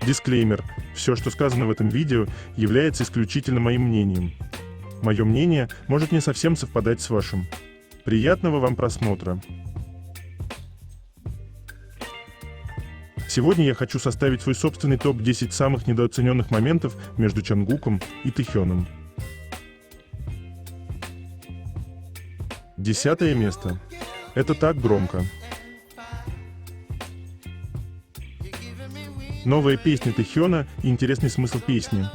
Дисклеймер. Все, что сказано в этом видео, является исключительно моим мнением. Мое мнение может не совсем совпадать с вашим. Приятного вам просмотра. Сегодня я хочу составить свой собственный топ-10 самых недооцененных моментов между Чонгуком и Тэхёном. 10 место. Это так громко. Новая песня Тэхёна и интересный смысл песни.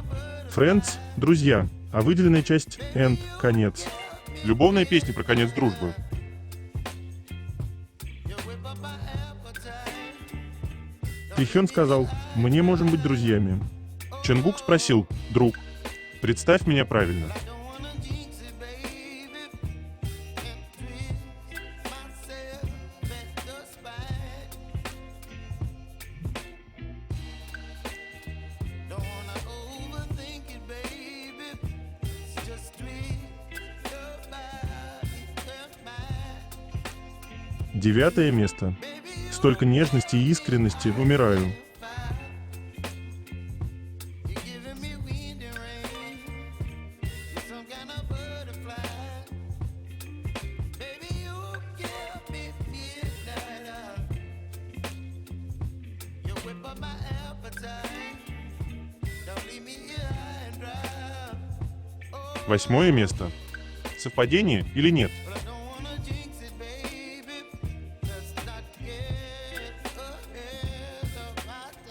Friends – друзья, а выделенная часть End – конец. Любовная песня про конец дружбы. Тэхён сказал: «Мы можем быть друзьями». Чонгук спросил: «Друг, представь меня правильно». Девятое место. Столько нежности и искренности, умираю. Восьмое место. Совпадение или нет?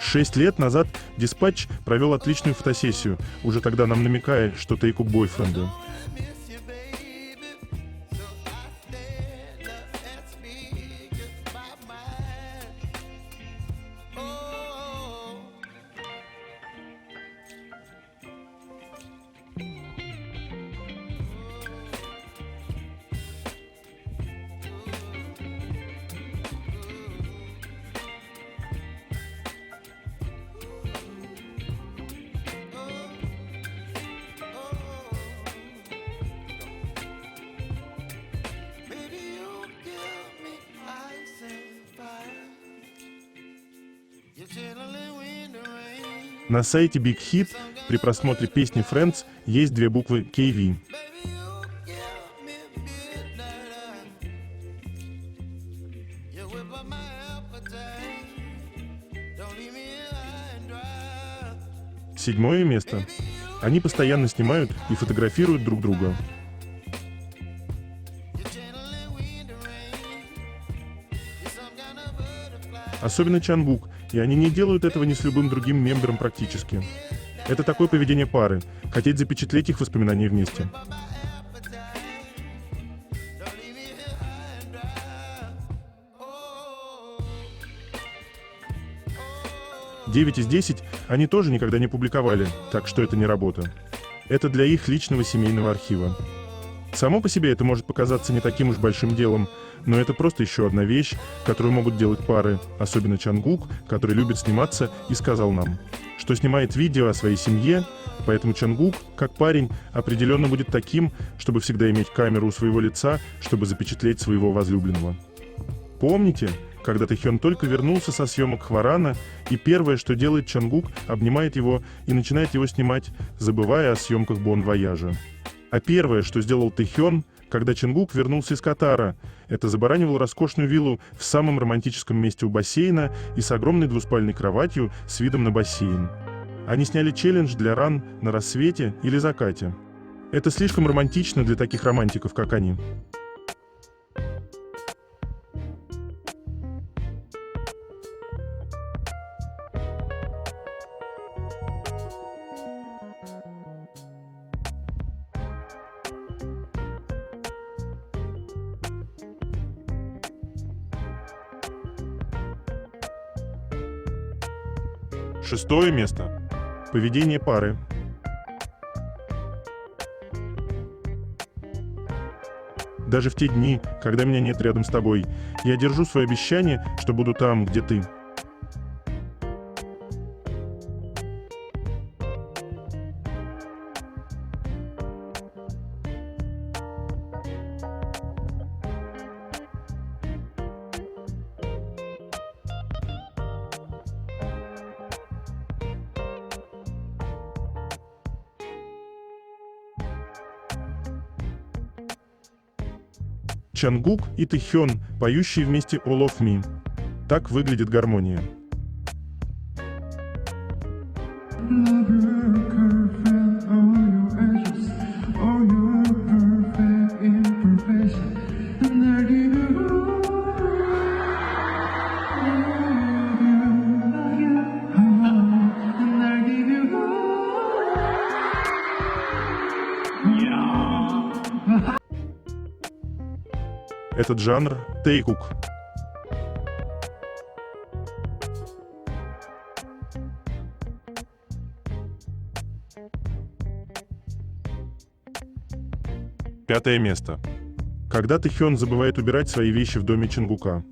Шесть лет назад Диспатч провел отличную фотосессию, уже тогда нам намекая, что тейку бойфренда. На сайте Big Hit при просмотре песни Friends есть две буквы KV. Седьмое место. Они постоянно снимают и фотографируют друг друга. Особенно Чонгук, и они не делают этого ни с любым другим мембером практически. Это такое поведение пары, хотеть запечатлеть их воспоминания вместе. 9 из 10 они тоже никогда не публиковали, так что это не работа. Это для их личного семейного архива. Само по себе это может показаться не таким уж большим делом, но это просто еще одна вещь, которую могут делать пары, особенно Чонгук, который любит сниматься и сказал нам, что снимает видео о своей семье, поэтому Чонгук, как парень, определенно будет таким, чтобы всегда иметь камеру у своего лица, чтобы запечатлеть своего возлюбленного. Помните, когда Тэхён только вернулся со съемок Хварана, и первое, что делает Чонгук, обнимает его и начинает его снимать, забывая о съемках Бон Вояжа. А первое, что сделал Тэхён, когда Чонгук вернулся из Катара, это забаранивал роскошную виллу в самом романтическом месте у бассейна и с огромной двуспальной кроватью с видом на бассейн. Они сняли челлендж для ран на рассвете или закате. Это слишком романтично для таких романтиков, как они. Шестое место. Поведение пары. Даже в те дни, когда меня нет рядом с тобой, я держу свое обещание, что буду там, где ты. Чангук и Тэхён, поющие вместе All of Me. Так выглядит гармония. Этот жанр — тэйкук. Пятое место. Когда Тэхён забывает убирать свои вещи в доме Чангука.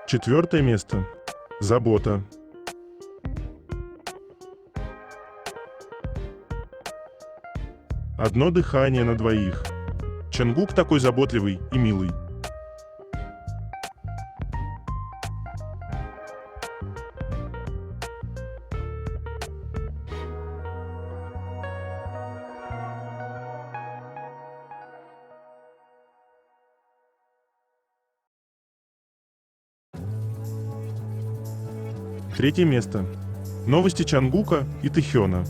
Четвертое место. Забота. Одно дыхание на двоих. Чангук такой заботливый и милый. Третье место. Новости Чангука и Тэхёна.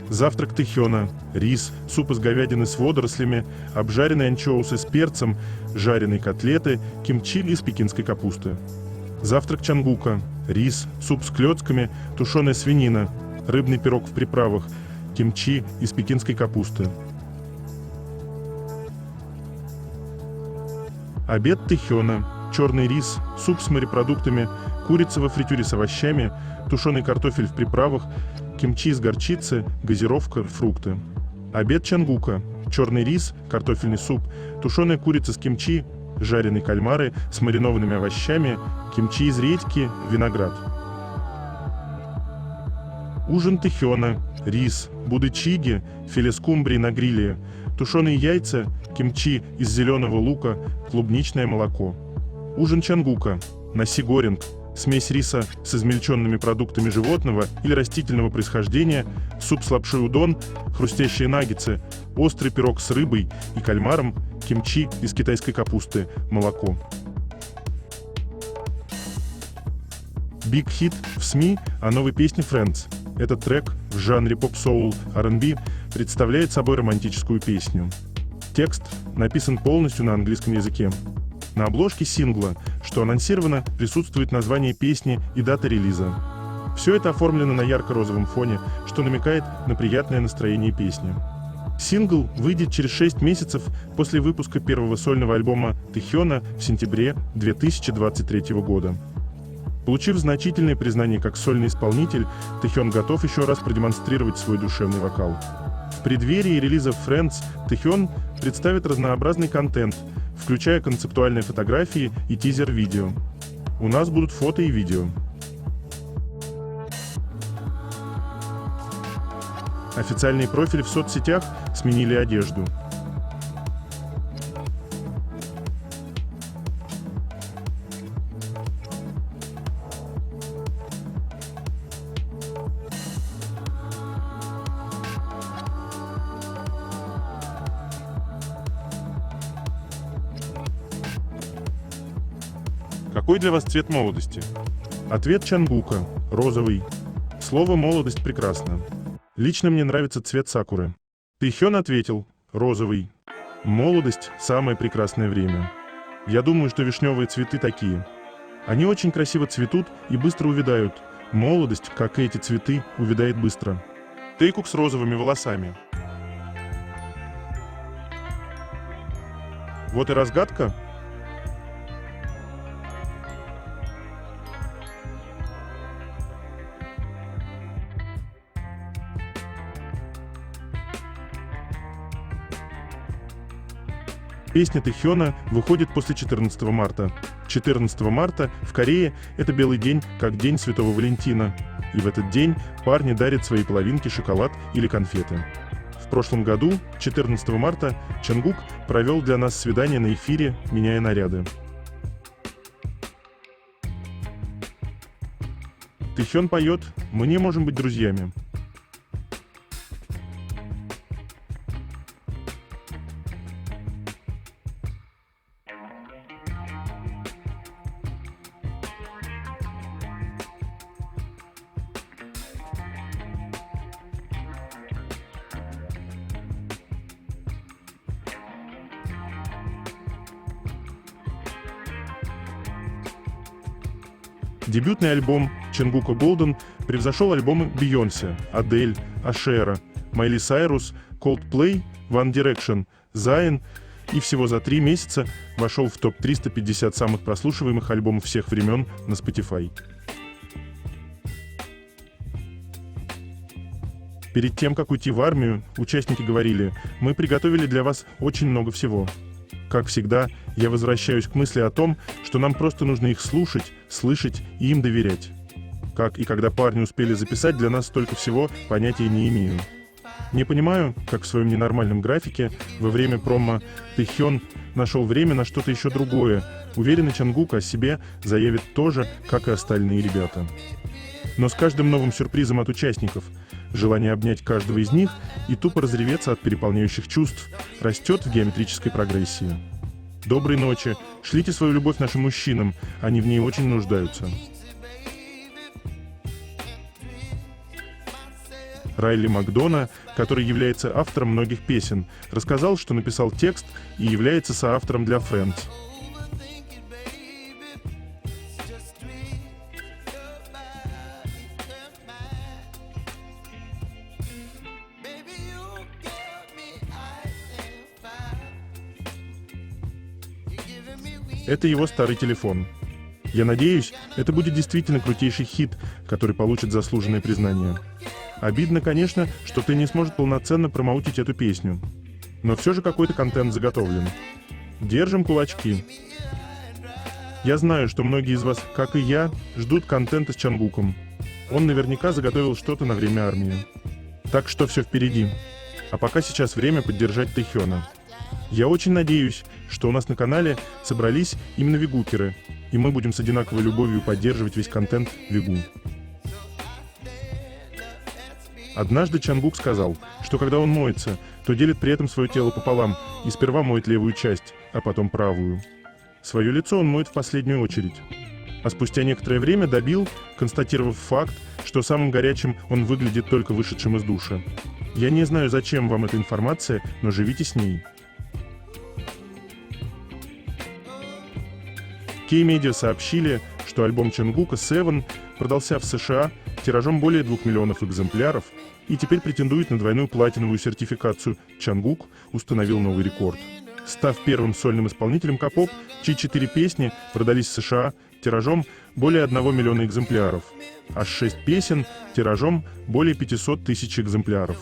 Завтрак Тэхёна. Рис, суп из говядины с водорослями, обжаренные анчоусы с перцем, жареные котлеты, кимчи из пекинской капусты. Завтрак Чангука. Рис, суп с клёцками, тушеная свинина, рыбный пирог в приправах, кимчи из пекинской капусты. Обед Тэхёна. Черный рис, суп с морепродуктами, курица во фритюре с овощами, тушеный картофель в приправах, кимчи из горчицы, газировка, фрукты. Обед Чангука. Черный рис, картофельный суп, тушеная курица с кимчи, жареные кальмары с маринованными овощами, кимчи из редьки, виноград. Ужин Тэхёна. Рис, будычиги, филе скумбрии на гриле, тушеные яйца, кимчи из зеленого лука, клубничное молоко. Ужин Чангука. Наси горинг, смесь риса с измельченными продуктами животного или растительного происхождения, суп с лапшой удон, хрустящие наггетсы, острый пирог с рыбой и кальмаром, кимчи из китайской капусты, молоко. Биг хит в СМИ о новой песне Friends. Этот трек в жанре поп-соул R&B представляет собой романтическую песню. Текст написан полностью на английском языке. На обложке сингла, что анонсировано, присутствует название песни и дата релиза. Все это оформлено на ярко-розовом фоне, что намекает на приятное настроение песни. Сингл выйдет через 6 месяцев после выпуска первого сольного альбома Тэхёна в сентябре 2023 года. Получив значительное признание как сольный исполнитель, Тэхён готов еще раз продемонстрировать свой душевный вокал. В преддверии релиза Friends Тэхён представит разнообразный контент, включая концептуальные фотографии и тизер-видео. У нас будут фото и видео. Официальные профили в соцсетях сменили одежду. Какой для вас цвет молодости? Ответ Чангука. Розовый. Слово «молодость» прекрасно. Лично мне нравится цвет сакуры. Тэхён ответил. Розовый. Молодость – самое прекрасное время. Я думаю, что вишневые цветы такие. Они очень красиво цветут и быстро увядают. Молодость, как и эти цветы, увядает быстро. Тэйкук с розовыми волосами. Вот и разгадка. Песня Тэхёна выходит после 14 марта. 14 марта в Корее это белый день, как День Святого Валентина. И в этот день парни дарят своей половинке шоколад или конфеты. В прошлом году, 14 марта, Чонгук провел для нас свидание на эфире, меняя наряды. Тэхён поет «Мы не можем быть друзьями». Дебютный альбом Чонгука Golden превзошел альбомы Бейонсе, Адель, Ашера, Майли Сайрус, Coldplay, One Direction, Zayn и всего за 3 месяца вошел в топ-350 самых прослушиваемых альбомов всех времен на Spotify. Перед тем, как уйти в армию, участники говорили: «Мы приготовили для вас очень много всего». Как всегда, я возвращаюсь к мысли о том, что нам просто нужно их слушать, слышать и им доверять. Как и когда парни успели записать для нас столько всего, понятия не имею. Не понимаю, как в своем ненормальном графике во время промо Тэхён нашел время на что-то еще другое. Уверенный Чонгук о себе заявит то же, как и остальные ребята. Но с каждым новым сюрпризом от участников желание обнять каждого из них и тупо разреветься от переполняющих чувств растет в геометрической прогрессии. Доброй ночи. Шлите свою любовь нашим мужчинам, они в ней очень нуждаются. Райли Макдона, который является автором многих песен, рассказал, что написал текст и является соавтором для Friends. Это его старый телефон. Я надеюсь, это будет действительно крутейший хит, который получит заслуженное признание. Обидно, конечно, что ты не сможет полноценно промоутить эту песню. Но все же какой-то контент заготовлен. Держим кулачки. Я знаю, что многие из вас, как и я, ждут контента с Чонгуком. Он наверняка заготовил что-то на время армии. Так что все впереди. А пока сейчас время поддержать Тэхёна. Я очень надеюсь, что у нас на канале собрались именно вегукеры, и мы будем с одинаковой любовью поддерживать весь контент вегу. Однажды Чонгук сказал, что когда он моется, то делит при этом свое тело пополам и сперва моет левую часть, а потом правую. Свое лицо он моет в последнюю очередь. А спустя некоторое время добил, констатировав факт, что самым горячим он выглядит только вышедшим из душа. Я не знаю, зачем вам эта информация, но живите с ней. K-Media сообщили, что альбом Чонгука Seven продался в США тиражом более 2 миллионов экземпляров и теперь претендует на двойную платиновую сертификацию. Чонгук установил новый рекорд, став первым сольным исполнителем K-pop, чьи 4 песни продались в США тиражом более 1 миллиона экземпляров, аж 6 песен тиражом более 500 тысяч экземпляров.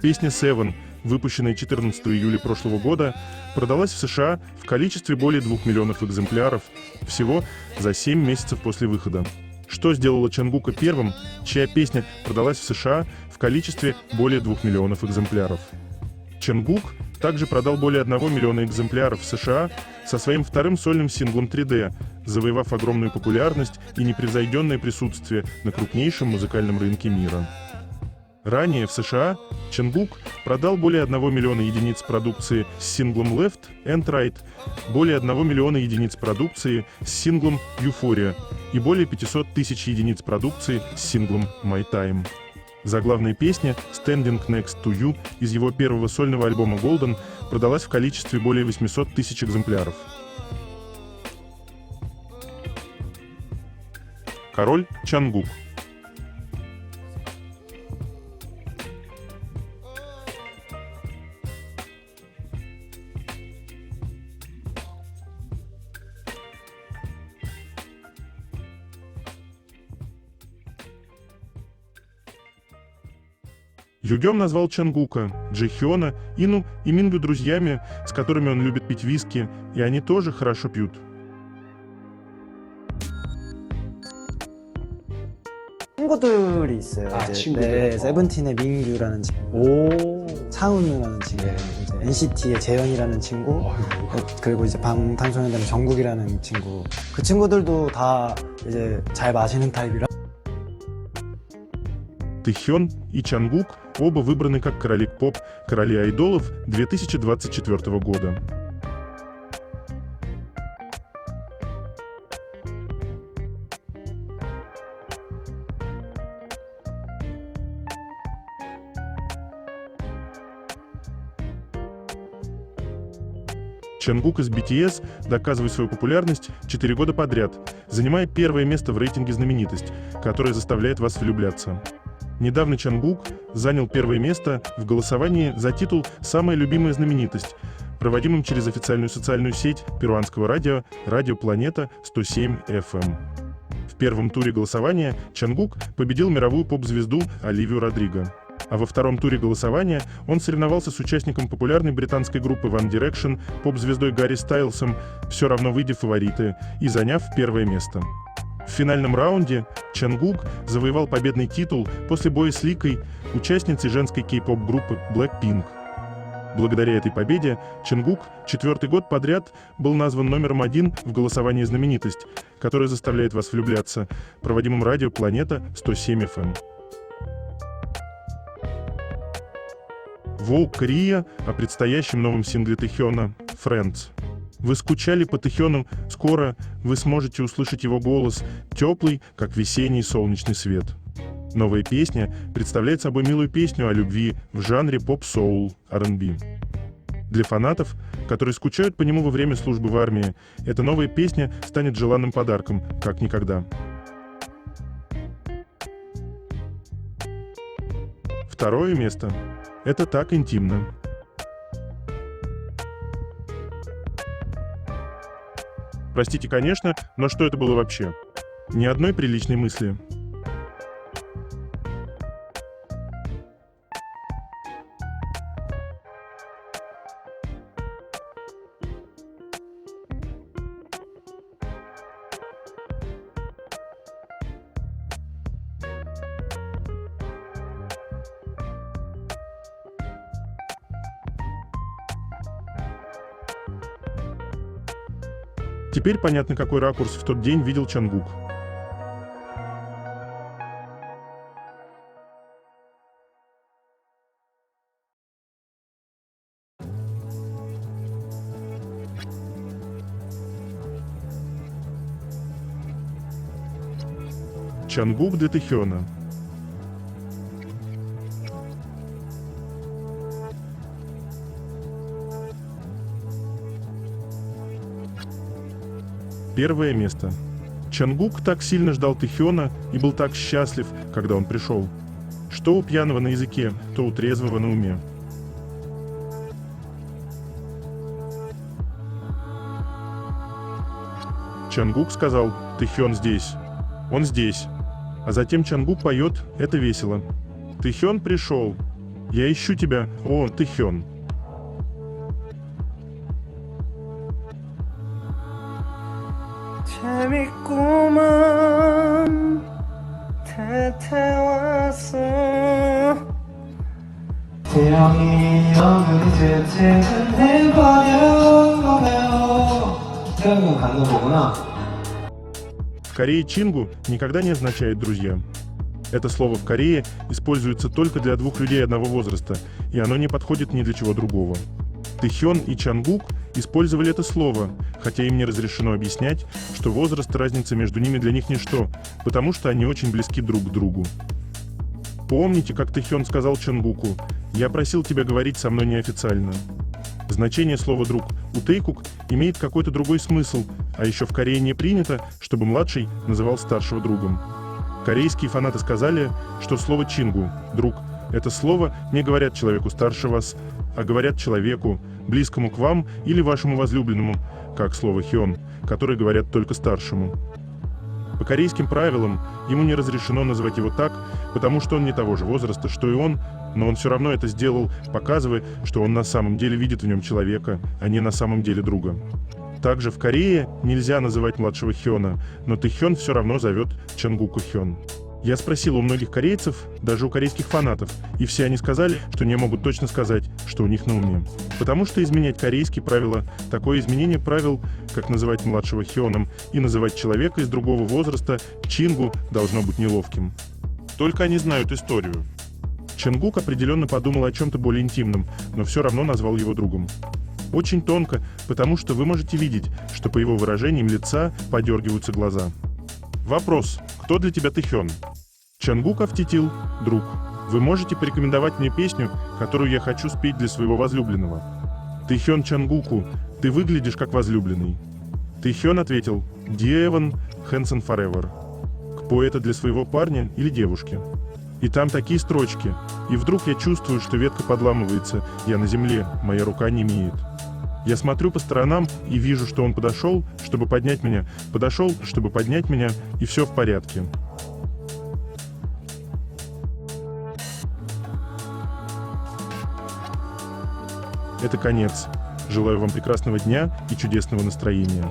Песня Seven, выпущенная 14 июля прошлого года, продалась в США в количестве более 2 миллионов экземпляров всего за 7 месяцев после выхода. Что сделало Чонгука первым, чья песня продалась в США в количестве более 2 миллионов экземпляров? Чонгук также продал более 1 миллиона экземпляров в США со своим вторым сольным синглом 3D, завоевав огромную популярность и непревзойденное присутствие на крупнейшем музыкальном рынке мира. Ранее в США Чонгук продал более 1 миллиона единиц продукции с синглом Left and Right, более 1 миллиона единиц продукции с синглом Euphoria и более 500 тысяч единиц продукции с синглом My Time. Заглавная песня Standing Next to You из его первого сольного альбома Golden продалась в количестве более 800 тысяч экземпляров. Король Чонгук. Югём назвал Чангука, Джихёна, Ину и Мингю друзьями, с которыми он любит пить виски, и они тоже хорошо пьют. 친구들이 있어요. 아, 이제 친구들. 네, 세븐틴의 민규라는 친구, 오. 차은우라는 친구, 네. 이제 NCT의 재현이라는 친구, 그리고 이제 방탄소년단의 정국이라는 친구. 그 친구들도 다 이제 잘 마시는 타입이라. Тэхён и Чангук оба выбраны как короли поп, короли айдолов 2024 года. Чангук из BTS доказывает свою популярность 4 года подряд, занимая первое место в рейтинге «Знаменитость», которое заставляет вас влюбляться. Недавно Чангук занял первое место в голосовании за титул «Самая любимая знаменитость», проводимым через официальную социальную сеть перуанского радио «Радио Планета 107 FM». В первом туре голосования Чангук победил мировую поп-звезду Оливию Родриго. А во втором туре голосования он соревновался с участником популярной британской группы One Direction, поп-звездой Гарри Стайлсом, все равно выйдя в фавориты и заняв первое место. В финальном раунде Чангук завоевал победный титул после боя с Ликой, участницей женской кей-поп-группы Blackpink. Благодаря этой победе Чангук 4-й год подряд был назван номером 1 в голосовании «Знаменитость», которое заставляет вас влюбляться, проводимым радио «Планета 107 FM». Vogue Korea о предстоящем новом сингле Тэхёна «Friends». Вы скучали по Тэхёну, скоро вы сможете услышать его голос, теплый, как весенний солнечный свет. Новая песня представляет собой милую песню о любви в жанре поп-соул, R&B. Для фанатов, которые скучают по нему во время службы в армии, эта новая песня станет желанным подарком, как никогда. Второе место. Это так интимно. Простите, конечно, но что это было вообще? Ни одной приличной мысли. Теперь понятно, какой ракурс в тот день видел Чангук. Чангук для Тэхёна. Первое место. Чангук так сильно ждал Тэхёна и был так счастлив, когда он пришел. Что у пьяного на языке, то у трезвого на уме. Чангук сказал: «Тэхён здесь». Он здесь. А затем Чангук поет: «Это весело». Тэхён пришел. Я ищу тебя, о, Тэхён. 재밌구만 태태왔어 태양이 어느새 퇴근해버려요. 태양은 가는 거구나. В Корее чингу никогда не означает «друзья». Это слово в Корее используется только для двух людей одного возраста, и оно не подходит ни для чего другого. Тэхён и Чангук использовали это слово, хотя им не разрешено объяснять, что возраст и разница между ними для них ничто, потому что они очень близки друг к другу. Помните, как Тэхён сказал Чангуку: «Я просил тебя говорить со мной неофициально». Значение слова «друг» у Тэйкук имеет какой-то другой смысл, а еще в Корее не принято, чтобы младший называл старшего другом. Корейские фанаты сказали, что слово «чингу» — «друг» — это слово не говорят человеку старше вас, а говорят человеку, близкому к вам или вашему возлюбленному, как слово «хён», которое говорят только старшему. По корейским правилам ему не разрешено называть его так, потому что он не того же возраста, что и он, но он все равно это сделал, показывая, что он на самом деле видит в нем человека, а не на самом деле друга. Также в Корее нельзя называть младшего Хёна, но Тэхён все равно зовет Чонгука Хён. Я спросил у многих корейцев, даже у корейских фанатов, и все они сказали, что не могут точно сказать, что у них на уме. Потому что изменять корейские правила, такое изменение правил, как называть младшего Хёном и называть человека из другого возраста Чингу, должно быть неловким. Только они знают историю. Чонгук определенно подумал о чем-то более интимном, но все равно назвал его другом. Очень тонко, потому что вы можете видеть, что по его выражениям лица подергиваются глаза. Вопрос. Кто для тебя Тэхён? Чонгук ответил: друг. Вы можете порекомендовать мне песню, которую я хочу спеть для своего возлюбленного? Тэхён Чонгуку, ты выглядишь как возлюбленный. Тэхён ответил: Диэвон Хэнсон Forever. Поэта для своего парня или девушки. И там такие строчки. И вдруг я чувствую, что ветка подламывается, я на земле, моя рука немеет. Я смотрю по сторонам и вижу, что он подошел, чтобы поднять меня, и все в порядке. Это конец. Желаю вам прекрасного дня и чудесного настроения.